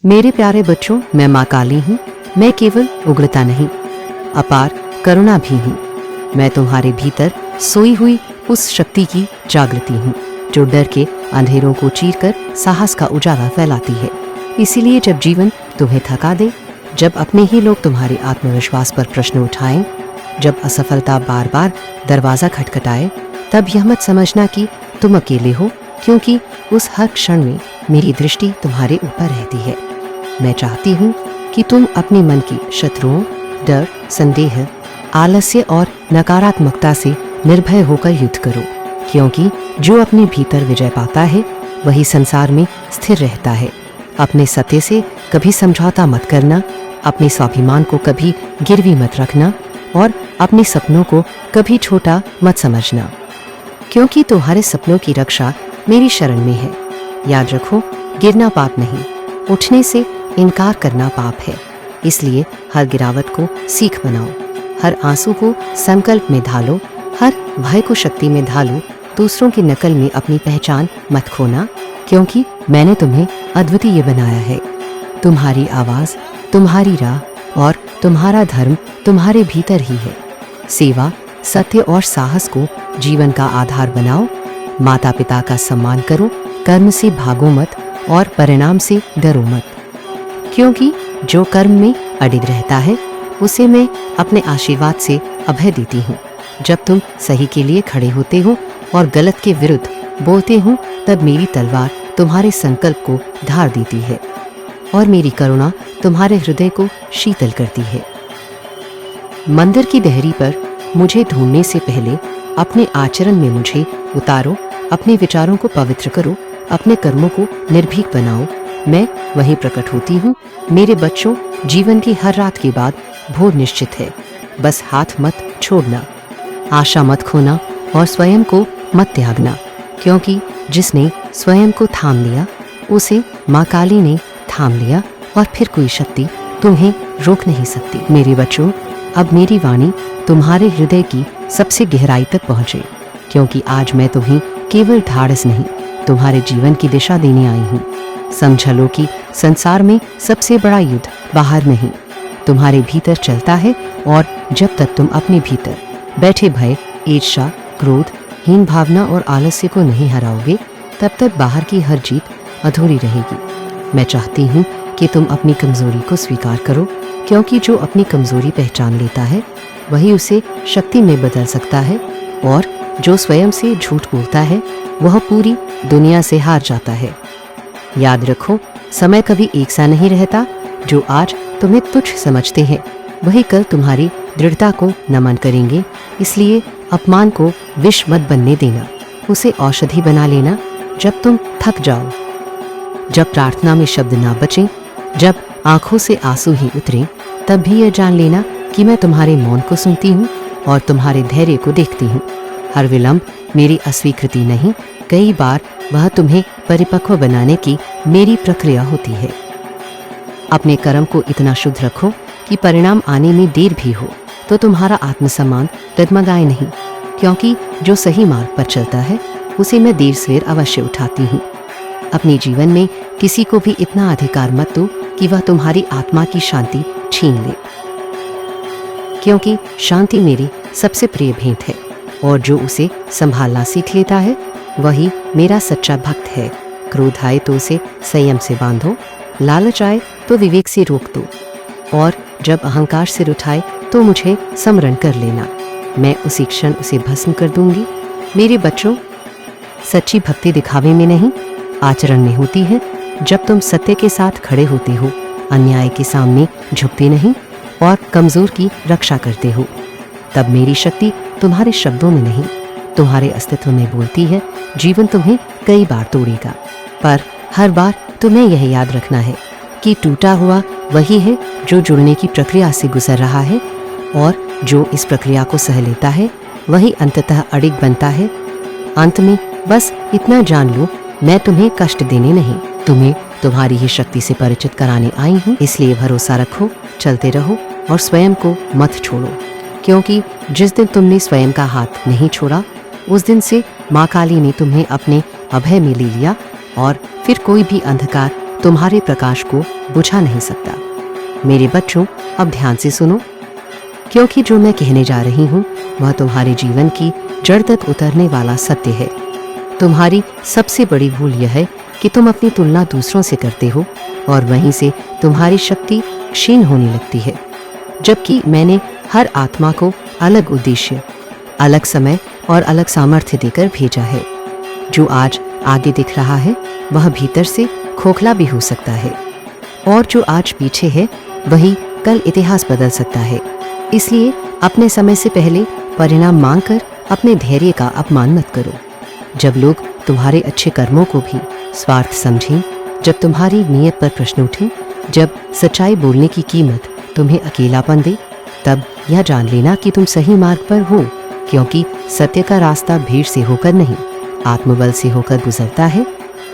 मेरे प्यारे बच्चों, मैं माँ काली हूँ। मैं केवल उग्रता नहीं, अपार करुणा भी हूँ। मैं तुम्हारे भीतर सोई हुई उस शक्ति की जागृति हूँ जो डर के अंधेरों को चीरकर साहस का उजाला फैलाती है। इसीलिए जब जीवन तुम्हें थका दे, जब अपने ही लोग तुम्हारे आत्मविश्वास पर प्रश्न उठाएं, जब असफलता बार बार दरवाजा खटखटाए, तब यह मत समझना कि तुम अकेले हो, क्योंकि उस हर क्षण में मेरी दृष्टि तुम्हारे ऊपर रहती है। मैं चाहती हूँ कि तुम अपने मन की शत्रुओं, डर, संदेह, आलस्य और नकारात्मकता से निर्भय होकर युद्ध करो, क्योंकि जो अपने भीतर विजय पाता है वही संसार में स्थिर रहता है। अपने सत्य से कभी समझौता मत करना, अपने स्वाभिमान को कभी गिरवी मत रखना और अपने सपनों को कभी छोटा मत समझना, क्योंकि तुम्हारे सपनों की रक्षा मेरी शरण में है। याद रखो, गिरना पाप नहीं, उठने से इनकार करना पाप है। इसलिए हर गिरावट को सीख बनाओ, हर आंसू को संकल्प में ढालो, हर भय को शक्ति में ढालो। दूसरों की नकल में अपनी पहचान मत खोना, क्योंकि मैंने तुम्हें अद्वितीय बनाया है। तुम्हारी आवाज, तुम्हारी राह और तुम्हारा धर्म तुम्हारे भीतर ही है। सेवा, सत्य और साहस को जीवन का आधार बनाओ। माता पिता का सम्मान करो, कर्म से भागो मत और परिणाम से डरो मत, क्योंकि जो कर्म में अडिग रहता है उसे मैं अपने आशीर्वाद से अभय देती हूँ। जब तुम सही के लिए खड़े होते हो और गलत के विरुद्ध बोलते हो, तब मेरी तलवार तुम्हारे संकल्प को धार देती है और मेरी करुणा तुम्हारे हृदय को शीतल करती है। मंदिर की देहरी पर मुझे ढूंढने से पहले अपने आचरण में मुझे उतारो, अपने विचारों को पवित्र करो, अपने कर्मों को निर्भीक बनाओ। मैं वहीं प्रकट होती हूँ। मेरे बच्चों, जीवन की हर रात के बाद भोर निश्चित है। बस हाथ मत छोड़ना, आशा मत खोना और स्वयं को मत त्यागना, क्योंकि जिसने स्वयं को थाम लिया उसे माँ काली ने थाम लिया और फिर कोई शक्ति तुम्हें रोक नहीं सकती। मेरे बच्चों, अब मेरी वाणी तुम्हारे हृदय की सबसे गहराई तक पहुँचे, क्योंकि आज मैं तुम्हें केवल ढाढ़स नहीं, तुम्हारे जीवन की दिशा देने आई हूँ। समझ लो कि संसार में सबसे बड़ा युद्ध बाहर नहीं, तुम्हारे भीतर चलता है, और जब तक तुम अपने भीतर बैठे भय, ईर्ष्या, क्रोध, हीन भावना और आलस्य को नहीं हराओगे, तब तक बाहर की हर जीत अधूरी रहेगी। मैं चाहती हूँ कि तुम अपनी कमजोरी को स्वीकार करो, क्योंकि जो अपनी कमजोरी पहचान लेता है वही उसे शक्ति में बदल सकता है, और जो स्वयं से झूठ बोलता है वह पूरी दुनिया से हार जाता है। याद रखो, समय कभी एक सा नहीं रहता। जो आज तुम्हें तुच्छ समझते हैं वही कल तुम्हारी दृढ़ता को नमन करेंगे। इसलिए अपमान को विष मत बनने देना, उसे औषधि बना लेना। जब तुम थक जाओ, जब प्रार्थना में शब्द ना बचें, जब आंखों से आंसू ही उतरें, तब भी यह जान लेना कि मैं तुम्हारे मौन को सुनती हूँ और तुम्हारे धैर्य को देखती हूँ। हर विलंब मेरी अस्वीकृति नहीं, कई बार वह तुम्हें परिपक्व बनाने की मेरी प्रक्रिया होती है। अपने कर्म को इतना शुद्ध रखो कि परिणाम आने में देर भी हो तो तुम्हारा आत्मसम्मान डगमगाए नहीं, क्योंकि जो सही मार्ग पर चलता है उसे मैं देर सवेर अवश्य उठाती हूँ। अपने जीवन में किसी को भी इतना अधिकार मत दो कि वह तुम्हारी आत्मा की शांति छीन ले, क्योंकि शांति मेरी सबसे प्रिय भेंट है, और जो उसे संभालना सीख लेता है वही मेरा सच्चा भक्त है। क्रोध आए तो उसे संयम से बांधो, लालच आए तो विवेक से रोक दो, और जब अहंकार सिर उठाए तो मुझे स्मरण कर लेना। मैं उसी क्षण उसे भस्म कर दूंगी। मेरे बच्चों, सच्ची भक्ति दिखावे में नहीं, आचरण में होती है। जब तुम सत्य के साथ खड़े होते हो, अन्याय के सामने झुकते नहीं और कमजोर की रक्षा करते हो, तब मेरी शक्ति तुम्हारे शब्दों में नहीं, तुम्हारे अस्तित्व में बोलती है। जीवन तुम्हें कई बार तोड़ेगा, पर हर बार तुम्हें यह याद रखना है कि टूटा हुआ वही है जो जुड़ने की प्रक्रिया से गुजर रहा है, और जो इस प्रक्रिया को सह लेता है वही अंततः अडिग बनता है। अंत में बस इतना जान लो, मैं तुम्हें कष्ट देने नहीं, तुम्हें तुम्हारी ही शक्ति से परिचित कराने आई हूँ। इसलिए भरोसा रखो, चलते रहो और स्वयं को मत छोड़ो, क्योंकि जिस दिन तुमने स्वयं का हाथ नहीं छोड़ा उस दिन से माँ काली ने तुम्हें अपने अभय में ले लिया, और फिर कोई भी अंधकार तुम्हारे प्रकाश को बुझा नहीं सकता। मेरे बच्चों, अब ध्यान से सुनो, क्योंकि जो मैं कहने जा रही हूँ वह तुम्हारे जीवन की जड़ तक उतरने वाला सत्य है। तुम्हारी सबसे बड़ी भूल यह है कि तुम अपनी तुलना दूसरों से करते हो और वहीं से तुम्हारी शक्ति क्षीण होने लगती है, जबकि मैंने हर आत्मा को अलग उद्देश्य, अलग समय और अलग सामर्थ्य देकर भेजा है। जो आज आगे दिख रहा है वह भीतर से खोखला भी हो सकता है, और जो आज पीछे है वही कल इतिहास बदल सकता है। इसलिए अपने समय से पहले परिणाम मांगकर अपने धैर्य का अपमान मत करो। जब लोग तुम्हारे अच्छे कर्मों को भी स्वार्थ समझें, जब तुम्हारी नीयत पर प्रश्न उठें, जब सच्चाई बोलने की कीमत तुम्हें अकेलापन दे, तब यह जान लेना कि तुम सही मार्ग पर हो, क्योंकि सत्य का रास्ता भीड़ से होकर नहीं, आत्मबल से होकर गुजरता है।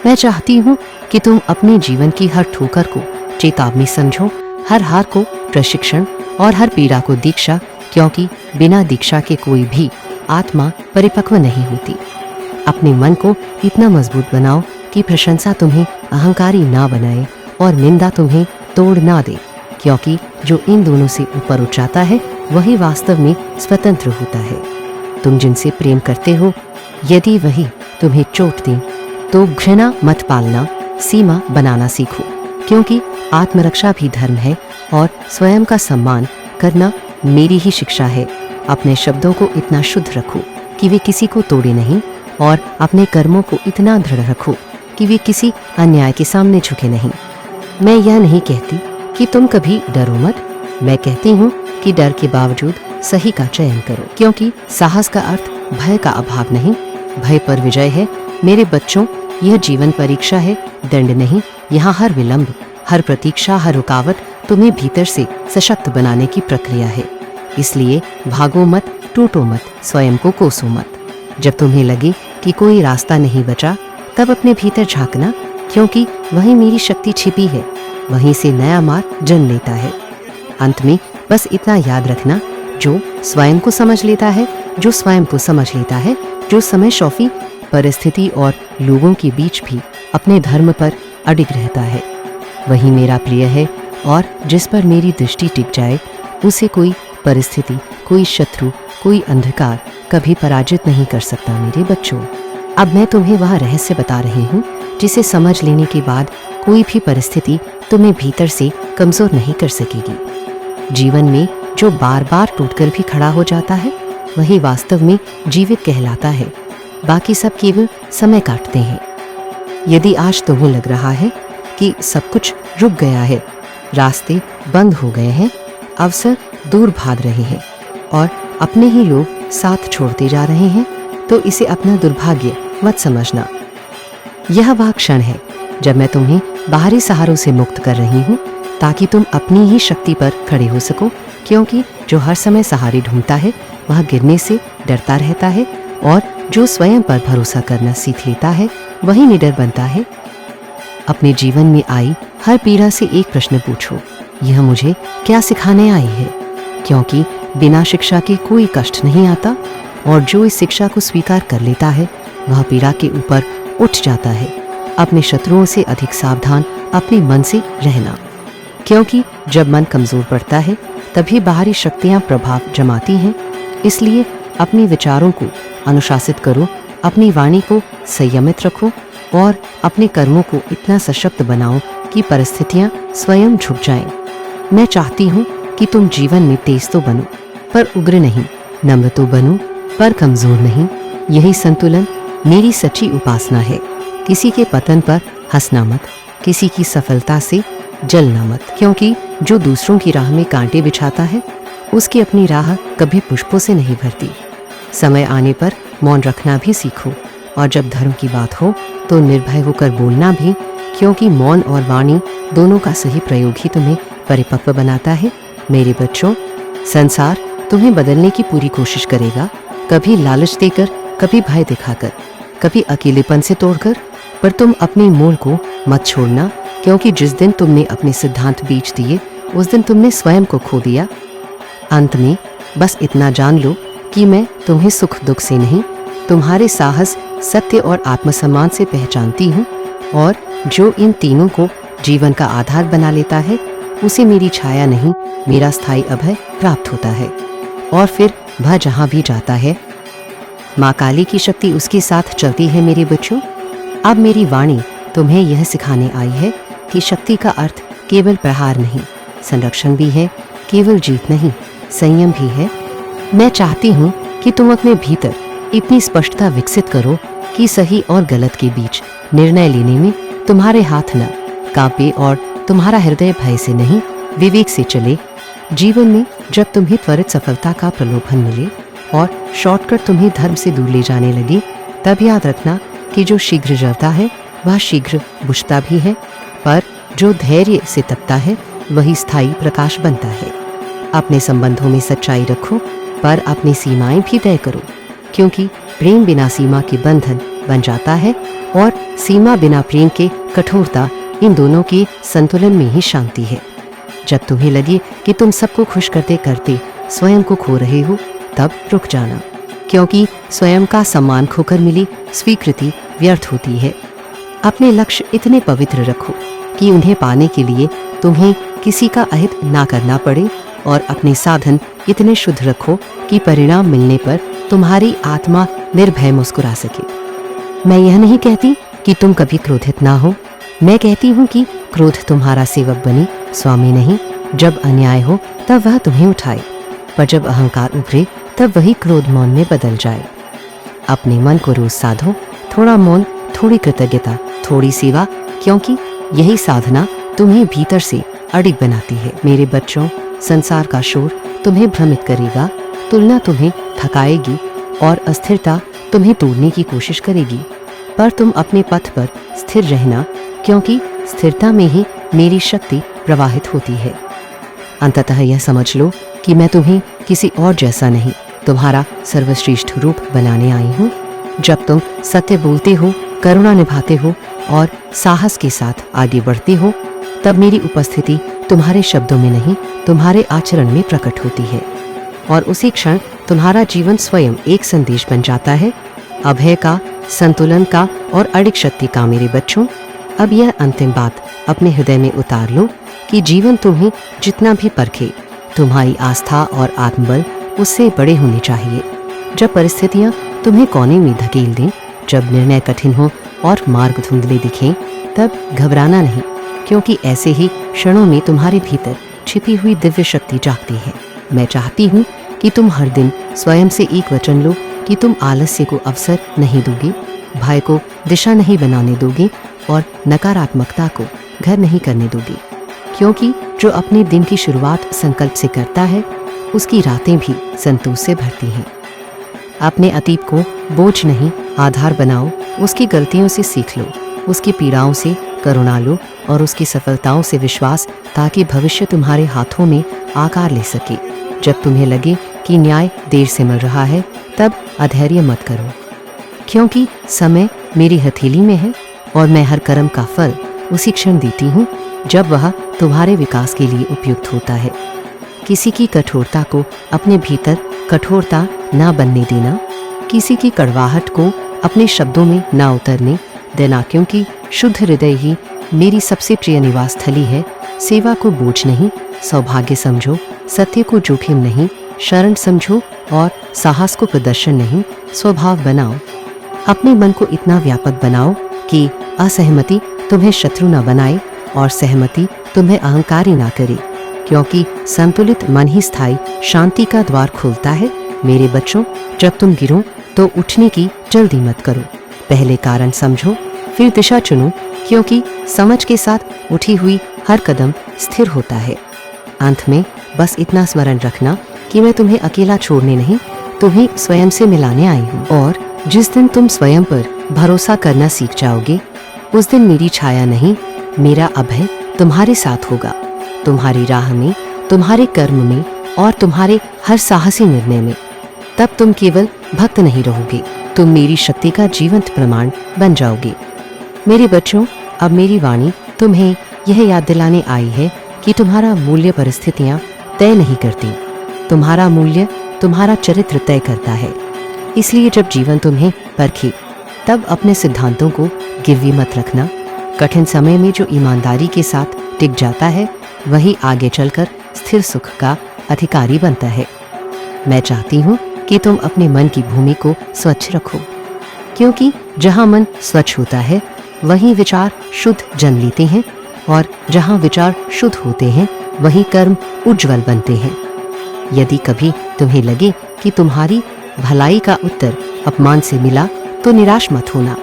मैं चाहती हूँ कि तुम अपने जीवन की हर ठोकर को चेतावनी समझो, हर हार को प्रशिक्षण और हर पीड़ा को दीक्षा, क्योंकि बिना दीक्षा के कोई भी आत्मा परिपक्व नहीं होती। अपने मन को इतना मजबूत बनाओ कि प्रशंसा तुम्हें अहंकारी ना बनाए और निंदा तुम्हें तोड़ ना दे, क्योंकि जो इन दोनों से ऊपर उठ जाता है वही वास्तव में स्वतंत्र होता है। तुम जिनसे प्रेम करते हो, यदि वही तुम्हें चोट दें तो घृणा मत पालना, सीमा बनाना सीखो, क्योंकि आत्मरक्षा भी धर्म है और स्वयं का सम्मान करना मेरी ही शिक्षा है। अपने शब्दों को इतना शुद्ध रखो कि वे किसी को तोड़े नहीं, और अपने कर्मों को इतना दृढ़ रखो कि वे किसी अन्याय के सामने झुके नहीं। मैं यह नहीं कहती कि तुम कभी डरो मत, मैं कहती हूँ कि डर के बावजूद सही का चयन करो, क्योंकि साहस का अर्थ भय का अभाव नहीं, भय पर विजय है। मेरे बच्चों, यह जीवन परीक्षा है, दंड नहीं। यहाँ हर विलंब, हर प्रतीक्षा, हर रुकावट तुम्हें भीतर से सशक्त बनाने की प्रक्रिया है। इसलिए भागो मत, टूटो मत, स्वयं को कोसो मत। जब तुम्हें लगे कि कोई रास्ता नहीं बचा, तब अपने भीतर झांकना, क्योंकि वहीं मेरी शक्ति छिपी है, वहीं से नया मार्ग जन्म लेता है। अंत में बस इतना याद रखना, जो स्वयं को समझ लेता है, जो स्वयं को समझ लेता है, जो समय शौफी परिस्थिति और लोगों के बीच भी अपने धर्म पर अडिग रहता है, वही मेरा प्रिय है। और जिस पर मेरी दृष्टि टिक जाए, उसे कोई परिस्थिति, कोई शत्रु, कोई अंधकार कभी पराजित नहीं कर सकता। मेरे बच्चों, अब मैं तुम्हें वह रहस्य बता रही हूँ जिसे समझ लेने के बाद कोई भी परिस्थिति तुम्हें भीतर से कमजोर नहीं कर सकेगी। जीवन में जो बार बार टूटकर भी खड़ा हो जाता है, वही वास्तव में जीवित कहलाता है। बाकी सब केवल समय काटते हैं। यदि आज तुम्हें लग रहा है कि सब कुछ रुक गया है, रास्ते बंद हो गए हैं, अवसर दूर भाग रहे हैं और अपने ही लोग साथ छोड़ते जा रहे हैं, तो इसे अपना दुर्भाग्य मत समझना। यह वह क्षण है जब मैं तुम्हें बाहरी सहारों से मुक्त कर रही हूँ, ताकि तुम अपनी ही शक्ति पर खड़े हो सको, क्योंकि जो हर समय सहारे ढूंढता है वह गिरने से डरता रहता है, और जो स्वयं पर भरोसा करना सीख लेता है वही निडर बनता है। अपने जीवन में आई हर पीड़ा से एक प्रश्न पूछो, यह मुझे क्या सिखाने आई है? क्योंकि बिना शिक्षा के कोई कष्ट नहीं आता, और जो इस शिक्षा को स्वीकार कर लेता है वह पीड़ा के ऊपर उठ जाता है। अपने शत्रुओं से अधिक सावधान अपने मन से रहना, क्योंकि जब मन कमजोर पड़ता है तभी बाहरी शक्तियां प्रभाव जमाती हैं। इसलिए अपने विचारों को अनुशासित करो, अपनी वाणी को संयमित रखो और अपने कर्मों को इतना सशक्त बनाओ कि परिस्थितियां स्वयं झुक जाएं। मैं चाहती हूँ कि तुम जीवन में तेज तो बनो पर उग्र नहीं, नम्र तो बनो पर कमजोर नहीं। यही संतुलन मेरी सच्ची उपासना है। किसी के पतन पर हंसना मत, किसी की सफलता से जलना मत, क्योंकि जो दूसरों की राह में कांटे बिछाता है उसकी अपनी राह कभी पुष्पों से नहीं भरती। समय आने पर मौन रखना भी सीखो, और जब धर्म की बात हो तो निर्भय होकर बोलना भी, क्योंकि मौन और वाणी दोनों का सही प्रयोग ही तुम्हें परिपक्व बनाता है। मेरे बच्चों, संसार तुम्हें बदलने की पूरी कोशिश करेगा, कभी लालच देकर, कभी भय दिखाकर, कभी अकेलेपन से तोड़कर, पर तुम अपने मूल को मत छोड़ना, क्योंकि जिस दिन तुमने अपने सिद्धांत बेच दिए उस दिन तुमने स्वयं को खो दिया। अंत में बस इतना जान लो कि मैं तुम्हें सुख दुख से नहीं, तुम्हारे साहस, सत्य और आत्मसम्मान से पहचानती हूँ, और जो इन तीनों को जीवन का आधार बना लेता है, उसे मेरी छाया नहीं, मेरा स्थायी अभय प्राप्त होता है। और फिर वह जहां भी जाता है, माँ काली की शक्ति उसके साथ चलती है। मेरे बच्चों, अब मेरी वाणी तुम्हें यह सिखाने आई है कि शक्ति का अर्थ केवल प्रहार नहीं, संरक्षण भी है, केवल जीत नहीं, संयम भी है। मैं चाहती हूँ कि तुम अपने भीतर इतनी स्पष्टता विकसित करो कि सही और गलत के बीच निर्णय लेने में तुम्हारे हाथ न कांपे और तुम्हारा हृदय भय से नहीं, विवेक से चले। जीवन में जब तुम्हें त्वरित सफलता का प्रलोभन मिले और शॉर्टकट तुम्हें धर्म से दूर ले जाने लगे, तब याद रखना कि जो शीघ्र जलता है वह शीघ्र बुझता भी है, पर जो धैर्य से तपता है वही स्थायी प्रकाश बनता है। अपने संबंधों में सच्चाई रखो, पर अपनी सीमाएं भी तय करो, क्योंकि प्रेम बिना सीमा के बंधन बन जाता है और सीमा बिना प्रेम के कठोरता। इन दोनों के संतुलन में ही शांति है। जब तुम्हें लगे कि तुम सबको खुश करते करते स्वयं को खो रहे हो, तब रुक जाना, क्योंकि स्वयं का सम्मान खोकर मिली स्वीकृति व्यर्थ होती है। अपने लक्ष्य इतने पवित्र रखो कि उन्हें पाने के लिए तुम्हें किसी का अहित ना करना पड़े, और अपने साधन इतने शुद्ध रखो कि परिणाम मिलने पर तुम्हारी आत्मा निर्भय मुस्कुरा सके। मैं यह नहीं कहती कि तुम कभी क्रोधित ना हो, मैं कहती हूँ कि क्रोध तुम्हारा सेवक बने, स्वामी नहीं। जब अन्याय हो तब वह तुम्हें उठाए, पर जब अहंकार उभरे तब वही क्रोध मौन में बदल जाए। अपने मन को रोज साधो, थोड़ा मौन, थोड़ी कृतज्ञता, थोड़ी सेवा, क्योंकि यही साधना तुम्हें भीतर से अडिग बनाती है। मेरे बच्चों, संसार का शोर तुम्हें भ्रमित करेगा, तुलना तुम्हें थकाएगी और अस्थिरता तुम्हें तोड़ने की कोशिश करेगी, पर तुम अपने पथ पर स्थिर रहना, क्योंकि स्थिरता में ही मेरी शक्ति प्रवाहित होती है। अंततः यह समझ लो कि मैं तुम्हें किसी और जैसा नहीं, तुम्हारा सर्वश्रेष्ठ रूप बनाने आई हूँ। जब तुम सत्य बोलते हो, करुणा निभाते हो और साहस के साथ आगे बढ़ते हो, तब मेरी उपस्थिति तुम्हारे शब्दों में नहीं, तुम्हारे आचरण में प्रकट होती है, और उसी क्षण तुम्हारा जीवन स्वयं एक संदेश बन जाता है, अभय का, संतुलन का और अडिग शक्ति का। मेरे बच्चों, अब यह अंतिम बात अपने हृदय में उतार लो कि जीवन तुम्हें जितना भी परखे, तुम्हारी आस्था और आत्मबल उससे बड़े होने चाहिए। जब परिस्थितियां तुम्हें कोने में धकेल दें, जब निर्णय कठिन हो और मार्ग धुंधले दिखें, तब घबराना नहीं, क्योंकि ऐसे ही क्षणों में तुम्हारे भीतर छिपी हुई दिव्य शक्ति जागती है। मैं चाहती हूँ कि तुम हर दिन स्वयं से एक वचन लो कि तुम आलस्य को अवसर नहीं दोगे, भय को दिशा नहीं बनाने दोगे और नकारात्मकता को घर नहीं करने दोगे, क्योंकि जो अपने दिन की शुरुआत संकल्प से करता है, उसकी रातें भी संतोष से भरती हैं। अपने अतीत को बोझ नहीं, आधार बनाओ, उसकी गलतियों से सीख लो, उसकी पीड़ाओं से करुणा लो और उसकी सफलताओं से विश्वास, ताकि भविष्य तुम्हारे हाथों में आकार ले सके। जब तुम्हें लगे कि न्याय देर से मिल रहा है, तब अधैर्य मत करो, क्योंकि समय मेरी हथेली में है और मैं हर कर्म का फल उसी क्षण देती हूँ जब वह तुम्हारे विकास के लिए उपयुक्त होता है। किसी की कठोरता को अपने भीतर कठोरता ना बनने देना, किसी की कड़वाहट को अपने शब्दों में ना उतरने देना, क्योंकि शुद्ध हृदय ही मेरी सबसे प्रिय निवास स्थली है। सेवा को बोझ नहीं, सौभाग्य समझो, सत्य को जोखिम नहीं, शरण समझो और साहस को प्रदर्शन नहीं, स्वभाव बनाओ। अपने मन को इतना व्यापक बनाओ कि असहमति तुम्हें शत्रु न बनाए और सहमति तुम्हें अहंकारी ना करे, क्योंकि संतुलित मन ही स्थायी शांति का द्वार खोलता है। मेरे बच्चों, जब तुम गिरो तो उठने की जल्दी मत करो, पहले कारण समझो, फिर दिशा चुनो, क्योंकि समझ के साथ उठी हुई हर कदम स्थिर होता है। अंत में बस इतना स्मरण रखना कि मैं तुम्हें अकेला छोड़ने नहीं, तुम्हें स्वयं से मिलाने आई हूँ, और जिस दिन तुम स्वयं पर भरोसा करना सीख जाओगे, उस दिन मेरी छाया नहीं, मेरा अभय तुम्हारे साथ होगा, तुम्हारी राह में, तुम्हारे कर्म में और तुम्हारे हर साहसी निर्णय में। तब तुम केवल भक्त नहीं रहोगे, तुम मेरी शक्ति का जीवंत प्रमाण बन जाओगे। मेरे बच्चों, अब मेरी वाणी तुम्हें यह याद दिलाने आई है कि तुम्हारा मूल्य परिस्थितियां तय नहीं करती, तुम्हारा मूल्य तुम्हारा चरित्र तय करता है। इसलिए जब जीवन तुम्हें परखे, तब अपने सिद्धांतों को गिरवी मत रखना, कठिन समय में जो ईमानदारी के साथ टिक जाता है वही आगे चलकर स्थिर सुख का अधिकारी बनता है। मैं चाहती हूँ कि तुम अपने मन की भूमि को स्वच्छ रखो, क्योंकि जहाँ मन स्वच्छ होता है वहीं विचार शुद्ध जन्म लेते हैं, और जहाँ विचार शुद्ध होते हैं वहीं कर्म उज्जवल बनते हैं। यदि कभी तुम्हें लगे कि तुम्हारी भलाई का उत्तर अपमान से मिला तो निराश मत होना।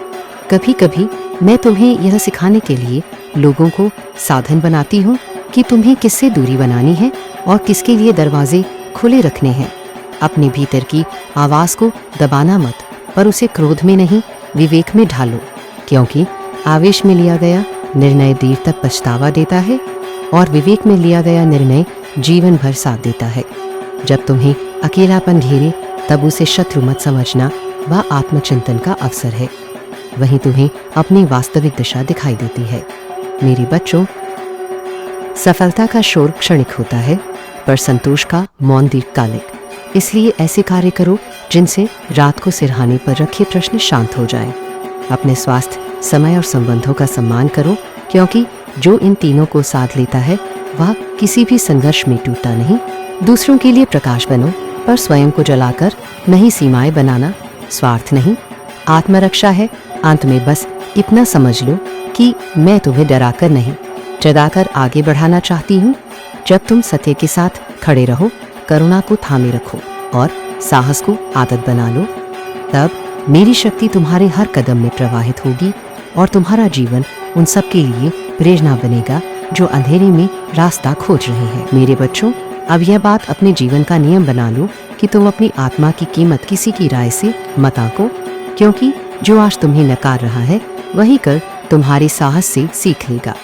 कभी कभी मैं तुम्हें यह सिखाने के लिए लोगों को साधन बनाती हूँ कि तुम्हें किससे दूरी बनानी है और किसके लिए दरवाजे खुले रखने हैं। अपने भीतर की आवाज़ को दबाना मत, पर उसे क्रोध में नहीं विवेक में ढालो, क्योंकि आवेश में लिया गया निर्णय देर तक पछतावा देता है और विवेक में लिया गया निर्णय जीवन भर साथ देता है। जब तुम्हें अकेलापन घेरे तब उसे शत्रु मत समझना, वह आत्मचिंतन का अवसर है। वहीं तुम्हें अपनी वास्तविक दिशा दिखाई देती है। मेरे बच्चों, सफलता का शोर क्षणिक होता है, पर संतोष का मौन दीर्घकालिक। इसलिए ऐसे कार्य करो जिनसे रात को सिरहाने पर रखे प्रश्न शांत हो जाएं। अपने स्वास्थ्य, समय और संबंधों का सम्मान करो, क्योंकि जो इन तीनों को साथ लेता है वह किसी भी संघर्ष में टूटता नहीं। दूसरों के लिए प्रकाश बनो, पर स्वयं को जलाकर नहीं सीमाएं बनाना स्वार्थ नहीं, आत्मरक्षा है। अंत में बस इतना समझ लो कि मैं तुम्हें डराकर नहीं, जगाकर आगे बढ़ाना चाहती हूँ। जब तुम सत्य के साथ खड़े रहो, करुणा को थामे रखो और साहस को आदत बना लो, तब मेरी शक्ति तुम्हारे हर कदम में प्रवाहित होगी और तुम्हारा जीवन उन सब के लिए प्रेरणा बनेगा जो अंधेरे में रास्ता खोज रहे हैं। मेरे बच्चों, अब यह बात अपने जीवन का नियम बना लो कि तुम अपनी आत्मा की कीमत किसी की राय से मत आंको, क्योंकि जो आज तुम्हें नकार रहा है वही कल तुम्हारे साहस से सीख लेगा।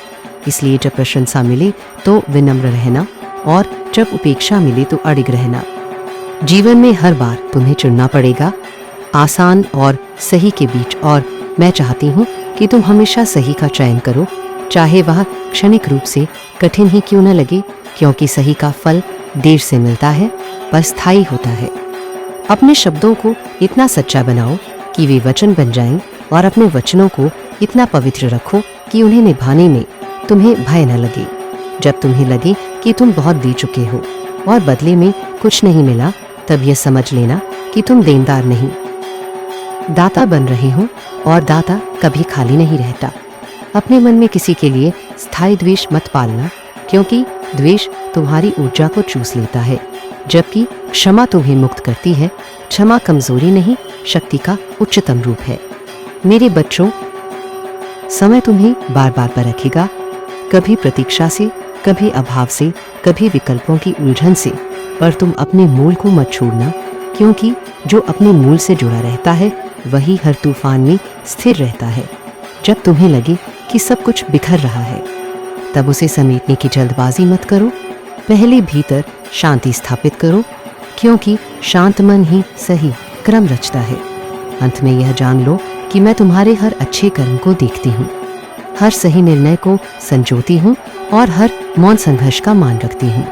इसलिए जब प्रशंसा मिले तो विनम्र रहना, और जब उपेक्षा मिले तो अडिग रहना। जीवन में हर बार तुम्हें चुनना पड़ेगा आसान और सही के बीच, और मैं चाहती हूँ कि तुम हमेशा सही का चयन करो, चाहे वह क्षणिक रूप से कठिन ही क्यों न लगे, क्योंकि सही का फल देर से मिलता है पर स्थायी होता है। अपने शब्दों को इतना सच्चा बनाओ कि वे वचन बन जाएं, और अपने वचनों को इतना पवित्र रखो कि उन्हें निभाने में तुम्हें भय न लगे। जब तुम्हें लगे कि तुम बहुत दे चुके हो और बदले में कुछ नहीं मिला, तब यह समझ लेना कि तुम देनदार नहीं, दाता बन रहे हो, और दाता कभी खाली नहीं रहता। अपने मन में किसी के लिए स्थायी द्वेष मत पालना, क्योंकि द्वेष तुम्हारी ऊर्जा को चूस लेता है, जबकि क्षमा तुम्हें मुक्त करती है। क्षमा कमजोरी नहीं, शक्ति का उच्चतम रूप है। मेरे बच्चों, समय तुम्हें बार बार परखेगा, कभी प्रतीक्षा से, कभी अभाव से, कभी विकल्पों की उलझन से, पर तुम अपने मूल को मत छोड़ना, क्योंकि जो अपने मूल से जुड़ा रहता है वही हर तूफान में स्थिर रहता है। जब तुम्हें लगे कि सब कुछ बिखर रहा है, तब उसे समेटने की जल्दबाजी मत करो। पहले भीतर शांति स्थापित करो, क्योंकि शांत मन ही सही क्रम रचता है। अंत में यह जान लो कि मैं तुम्हारे हर अच्छे कर्म को देखती हूँ, हर सही निर्णय को संजोती हूँ, और हर मौन संघर्ष का मान रखती हूँ।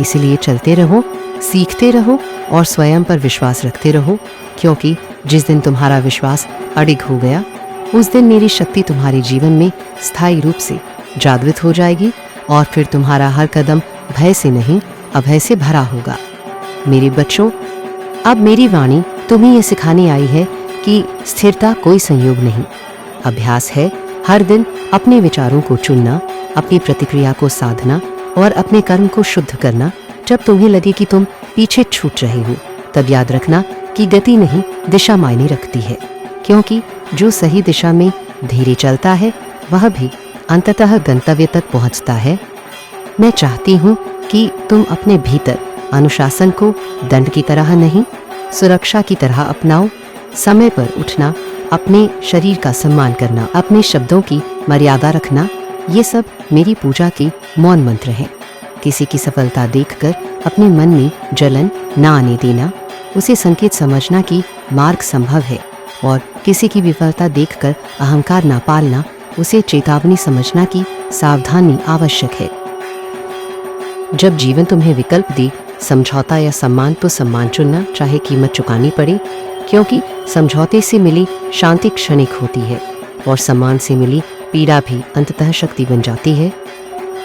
इसलिए चलते रहो, सीखते रहो और स्वयं पर विश्वास रखते रहो, क्योंकि जिस दिन तुम्हारा विश्वास अडिग हो गया, उस दिन मेरी शक्ति तुम्हारे जीवन में स्थायी रूप से जागृत हो जाएगी, और फिर तुम्हारा हर कदम भय से नहीं, अभय से भरा होगा। मेरे बच्चों, अब मेरी वाणी तुम्हें यह सिखाने आई है कि स्थिरता कोई संयोग नहीं, अभ्यास है। हर दिन अपने विचारों को चुनना, अपनी प्रतिक्रिया को साधना और अपने कर्म को शुद्ध करना। जब तुम्हें लगे कि तुम पीछे छूट रहे हो, तब याद रखना कि गति नहीं, दिशा मायने रखती है, क्योंकि जो सही दिशा में धीरे चलता है वह भी अंततः गंतव्य तक पहुंचता है। मैं चाहती हूँ कि तुम अपने भीतर अनुशासन को दंड की तरह नहीं, सुरक्षा की तरह अपनाओ। समय पर उठना, अपने शरीर का सम्मान करना, अपने शब्दों की मर्यादा रखना, ये सब मेरी पूजा के मौन मंत्र हैं। किसी की सफलता देखकर अपने मन में जलन न आने देना, उसे संकेत समझना कि मार्ग संभव है, और किसी की विफलता देखकर अहंकार न पालना, उसे चेतावनी समझना कि सावधानी आवश्यक है। जब जीवन तुम्हें विकल्प दे, समझौता या सम्मान, तो सम्मान चुनना, चाहे कीमत चुकानी पड़े, क्योंकि समझौते से मिली शांति क्षणिक होती है और सम्मान से मिली पीड़ा भी अंततः शक्ति बन जाती है।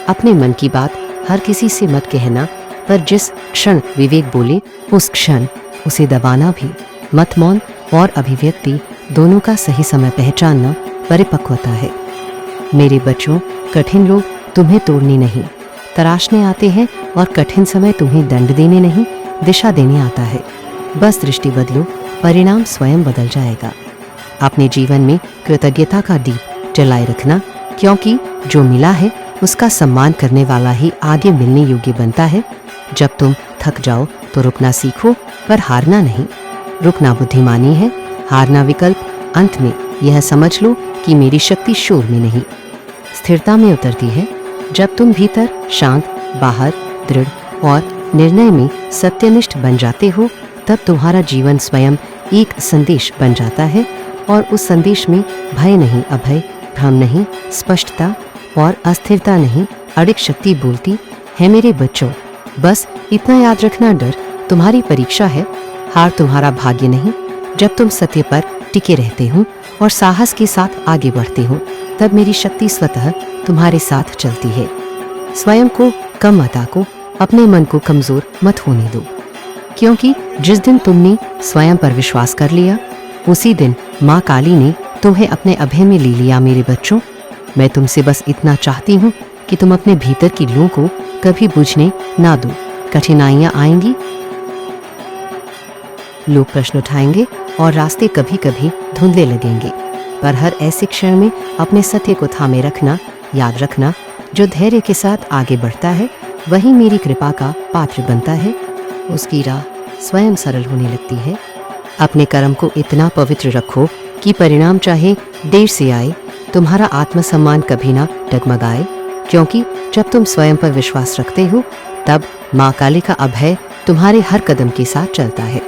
अपने मन की बात हर किसी से मत कहना, पर जिस क्षण विवेक बोले उस क्षण उसे दबाना भी। मत मौन और अभिव्यक्ति दोनों का सही समय पहचानना परिपक्वता है। मेरे बच्चों, कठिन लोग तुम्हें तोड़ने नहीं, तराशने आते हैं, और कठिन समय तुम्हें दंड देने नहीं, दिशा देने आता है। बस दृष्टि बदलो, परिणाम स्वयं बदल जाएगा। अपने जीवन में कृतज्ञता का दीप जलाए रखना, क्योंकि जो मिला है उसका सम्मान करने वाला ही आगे मिलने योग्य बनता है। जब तुम थक जाओ तो रुकना सीखो, पर हारना नहीं। रुकना बुद्धिमानी है, हारना विकल्प। अंत में यह समझ लो कि मेरी शक्ति शोर में नहीं, स्थिरता में उतरती है। जब तुम भीतर शांत, बाहर दृढ़ और निर्णय में सत्यनिष्ठ बन जाते हो, तब तुम्हारा जीवन स्वयं एक संदेश बन जाता है, और उस संदेश में भय नहीं, अभय, भ्रम नहीं, स्पष्टता और अस्थिरता नहीं, अडिग शक्ति बोलती है। मेरे बच्चों, बस इतना याद रखना, डर तुम्हारी परीक्षा है, हार तुम्हारा भाग्य नहीं। जब तुम सत्य पर टिके रहते हो और साहस के साथ आगे बढ़ते हो, तब मेरी शक्ति स्वतः तुम्हारे साथ चलती है। स्वयं को कम मत आको, अपने मन को कमजोर मत होने दो, क्योंकि जिस दिन तुमने स्वयं पर विश्वास कर लिया, उसी दिन माँ काली ने तुम्हें अपने अभय में ले लिया। मेरे बच्चों, मैं तुमसे बस इतना चाहती हूँ कि तुम अपने भीतर की लू को कभी बुझने ना दो। कठिनाइयाँ आएंगी, लोग प्रश्न उठाएंगे और रास्ते कभी कभी धुंधले लगेंगे, पर हर ऐसे क्षण में अपने सत्य को थामे रखना। याद रखना, जो धैर्य के साथ आगे बढ़ता है वही मेरी कृपा का पात्र बनता है। उसकी राह स्वयं सरल होने लगती है। अपने कर्म को इतना पवित्र रखो कि परिणाम चाहे देर से आए, तुम्हारा आत्मसम्मान कभी ना डगमगाए, क्योंकि जब तुम स्वयं पर विश्वास रखते हो, तब माँ काली का अभय तुम्हारे हर कदम के साथ चलता है।